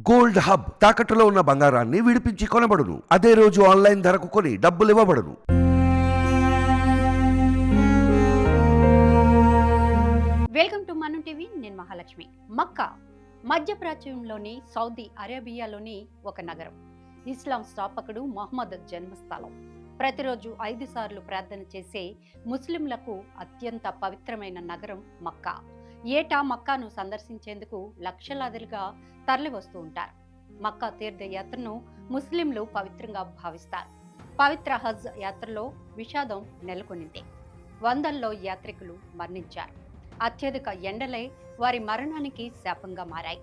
Gold hub తాకట్టులో ఉన్న బంగారాన్ని విడిపించి కొనబడును. అదే రోజు ఆన్లైన్ ధరకు కొని డబ్బులు ఇవ్వబడును. వెల్కమ్ టు మనం టీవీ. నేను మహాలక్ష్మి. మక్కా మధ్యప్రాచ్యంలోని సౌదీ అరేబియాలోని ఒక నగరం. ఇస్లాం స్థాపకుడు మొహమ్మద్ జన్మస్థలం. ప్రతిరోజు 5 సార్లు ప్రార్థన చేసే ముస్లింలకు అత్యంత పవిత్రమైన నగరం మక్కా. ఏటా మక్కాను సందర్శించేందుకు లక్షలాదిగా తరలి వస్తూ ఉంటారు. మక్కా తీర్థయాత్రను ముస్లింలు పవిత్రంగా భావిస్తారు. పవిత్ర హజ్ యాత్రలో విషాదం నెలకొనింది. వందల్లో యాత్రికులు మరణించారు. అత్యధిక ఎండలే వారి మరణానికి శాపంగా మారాయి.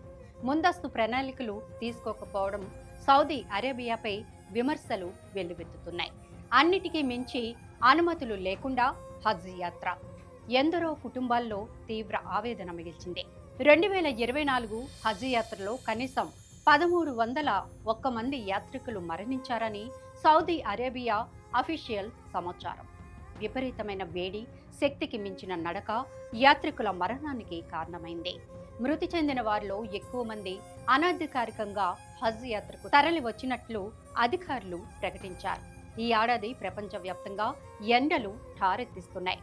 ముందస్తు ప్రణాళికలు తీసుకోకపోవడం సౌదీ అరేబియాపై విమర్శలు వెల్లువెత్తుతున్నాయి. అన్నిటికీ మించి అనుమతులు లేకుండా హజ్ యాత్ర ఎందరో కుటుంబాల్లో తీవ్ర ఆవేదన మిగిల్చింది. 2024 హజ్ యాత్రలో కనీసం 1301 మంది యాత్రికులు మరణించారని సౌదీ అరేబియా అఫీషియల్ సమాచారం. విపరీతమైన వేడి, శక్తికి మించిన నడక యాత్రికుల మరణానికి కారణమైంది. మృతి చెందిన వారిలో ఎక్కువ మంది అనధికారికంగా హజ్ యాత్రకు తరలి వచ్చినట్లు అధికారులు ప్రకటించారు. ఈ ఏడాది ప్రపంచవ్యాప్తంగా ఎండలు ఠారెత్తిస్తున్నాయి.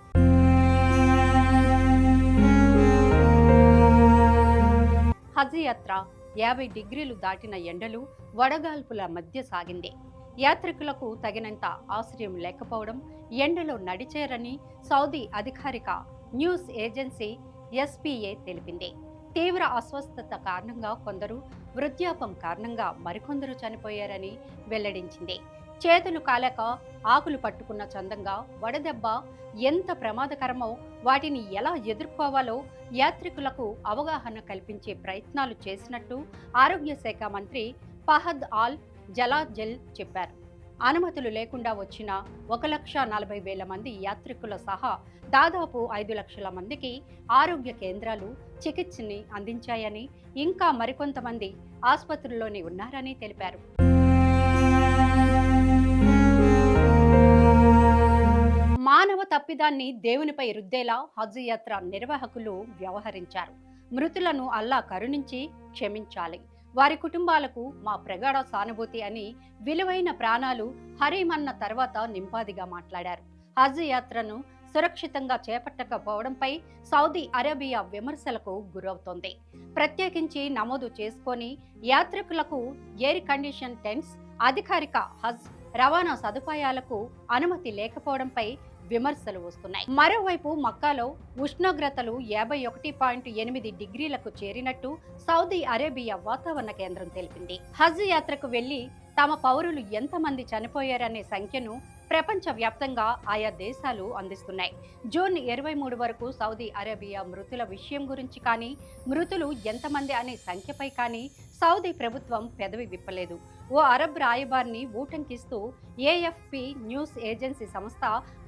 హజ్ యాత్ర 50 డిగ్రీలు దాటిన ఎండలు, వడగాల్పుల మధ్య సాగింది. యాత్రికులకు తగినంత ఆశ్రయం లేకపోవడం, ఎండలో నడిచేరని సౌదీ అధికారిక న్యూస్ ఏజెన్సీ ఎస్పీఏ తెలిపింది. తీవ్ర అస్వస్థత కారణంగా కొందరు, వృద్ధాపం కారణంగా మరికొందరు చనిపోయారని వెల్లడించింది. చేతులు కాలేక ఆకులు పట్టుకున్న చందంగా వడదెబ్బ ఎంత ప్రమాదకరమో, వాటిని ఎలా ఎదుర్కోవాలో యాత్రికులకు అవగాహన కల్పించే ప్రయత్నాలు చేసినట్టు ఆరోగ్య శాఖ మంత్రి ఫహద్ ఆల్ జలాజల్ చెప్పారు. అనుమతులు లేకుండా వచ్చిన 1,40,000 మంది యాత్రికుల సహా దాదాపు 5 లక్షల మందికి ఆరోగ్య కేంద్రాలు చికిత్సని అందించాయని, ఇంకా మరికొంతమంది ఆసుపత్రుల్లోనే ఉన్నారని తెలిపారు. మానవ తప్పిదాన్ని దేవునిపై రుద్దేలా హజ్ యాత్ర నిర్వాహకులు వ్యవహరించారు. మృతులను అల్లా కరుణించి క్షమించాలి, వారి కుటుంబాలకు మా ప్రగాఢ సానుభూతి అని విలువైన ప్రాణాలు హరీమన్న తర్వాత నింపాదిగా మాట్లాడారు. హజ్ యాత్రను సురక్షితంగా చేపట్టకపోవడంపై సౌదీ అరేబియా విమర్శలకు గురవుతోంది. ప్రత్యేకించి నమోదు చేసుకొని యాత్రికులకు ఎయిర్ కండిషన్ టెంట్స్, అధికారిక హజ్ రవాణా సదుపాయాలకు అనుమతి లేకపోవడంపై విమర్శలు వస్తున్నాయి. మరోవైపు మక్కాలో ఉష్ణోగ్రతలు 51.8 డిగ్రీలకు చేరినట్టు సౌదీ అరేబియా వాతావరణ కేంద్రం తెలిపింది. హజ్ యాత్రకు వెళ్లి తమ పౌరులు ఎంతమంది చనిపోయారనే సంఖ్యను ప్రపంచ వ్యాప్తంగా ఆయా దేశాలు అందిస్తున్నాయి. జూన్ 23 వరకు సౌదీ అరేబియా మృతుల విషయం గురించి కానీ, మృతులు ఎంతమంది అనే సంఖ్యపై కానీ సౌదీ ప్రభుత్వం పెదవి విప్పలేదు. ఓ అరబ్ రాయబారిని ఊటంకిస్తూ ఏఎఫ్పి న్యూస్ ఏజెన్సీ సంస్థ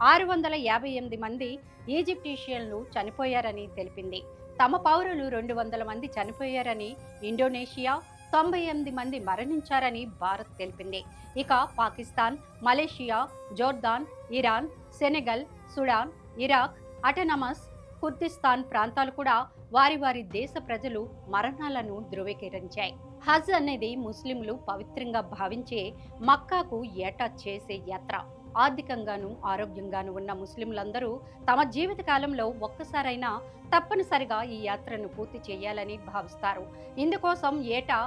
658 మంది ఈజిప్టీషియన్లు చనిపోయారని తెలిపింది. తమ పౌరులు 200 మంది చనిపోయారని ఇండోనేషియా, 98 మంది మరణించారని భారత్ తెలిపింది. ఇక Pakistan, Malaysia, Jordan, Iran, Senegal, Sudan, Iraq, autonomous, Kurdistan ప్రాంతాలు కూడా వారి వారి దేశ ప్రజలు మరణాలను ధృవీకరించాయి. హజ్ అనేది ముస్లింలు పవిత్రంగా భావించే మక్కాకు ఏటా చేసే యాత్ర. ఆర్థికంగాను ఆరోగ్యంగాను ఉన్న ముస్లింలందరూ తమ జీవిత కాలంలో ఒక్కసారైనా తప్పనిసరిగా ఈ యాత్రను పూర్తి చేయాలని భావిస్తారు. ఇందుకోసం ఏటా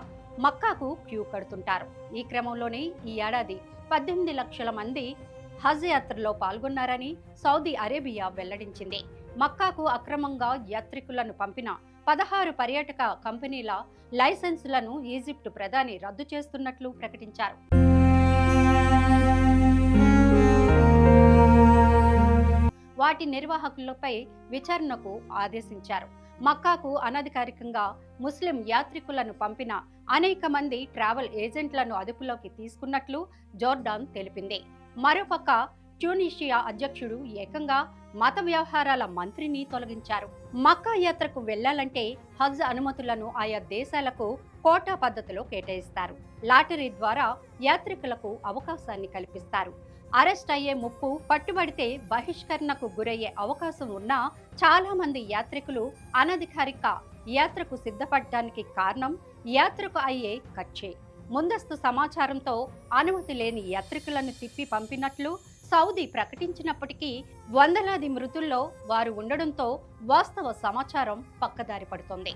మక్కాకు క్యూ కడుతుంటారు. ఈ క్రమంలోనే ఈ ఏడాది 18 లక్షల మంది హజ్ యాత్రలో పాల్గొన్నారని సౌదీ అరేబియా వెల్లడించింది. మక్కాకు అక్రమంగా యాత్రికులను పంపిన 16 పర్యాటక కంపెనీల లైసెన్సులను ఈజిప్టు ప్రధాని రద్దు చేస్తున్నట్లు ప్రకటించారు. వాటి నిర్వాహకులపై విచారణకు ఆదేశించారు. మక్కాకు అనధికారికంగా ముస్లిం యాత్రికులను పంపిన అనేక మంది ట్రావెల్ ఏజెంట్లను అదుపులోకి తీసుకున్నట్లు జోర్డాన్ తెలిపింది. మరోపక్క ట్యూనీషియా అధ్యక్షుడు ఏకంగా మత వ్యవహారాల మంత్రిని తొలగించారు. మక్కా యాత్రకు వెళ్లాలంటే హజ్ అనుమతులను ఆయా దేశాలకు కోటా పద్ధతిలో కేటాయిస్తారు. లాటరీ ద్వారా యాత్రికులకు అవకాశాన్ని కల్పిస్తారు. అరెస్ట్ అయ్యే ముప్పు, పట్టుబడితే బహిష్కరణకు గురయ్యే అవకాశం ఉన్నా చాలా మంది యాత్రికులు అనధికారిక యాత్రకు సిద్ధపడడానికి కారణం యాత్రకు అయ్యే ఖర్చే. ముందస్తు సమాచారంతో అనుమతి లేని యాత్రికులను తిప్పి పంపినట్లు సౌదీ ప్రకటించినప్పటికీ వందలాది మృతుల్లో వారు ఉండడంతో వాస్తవ సమాచారం పక్కదారి పడుతోంది.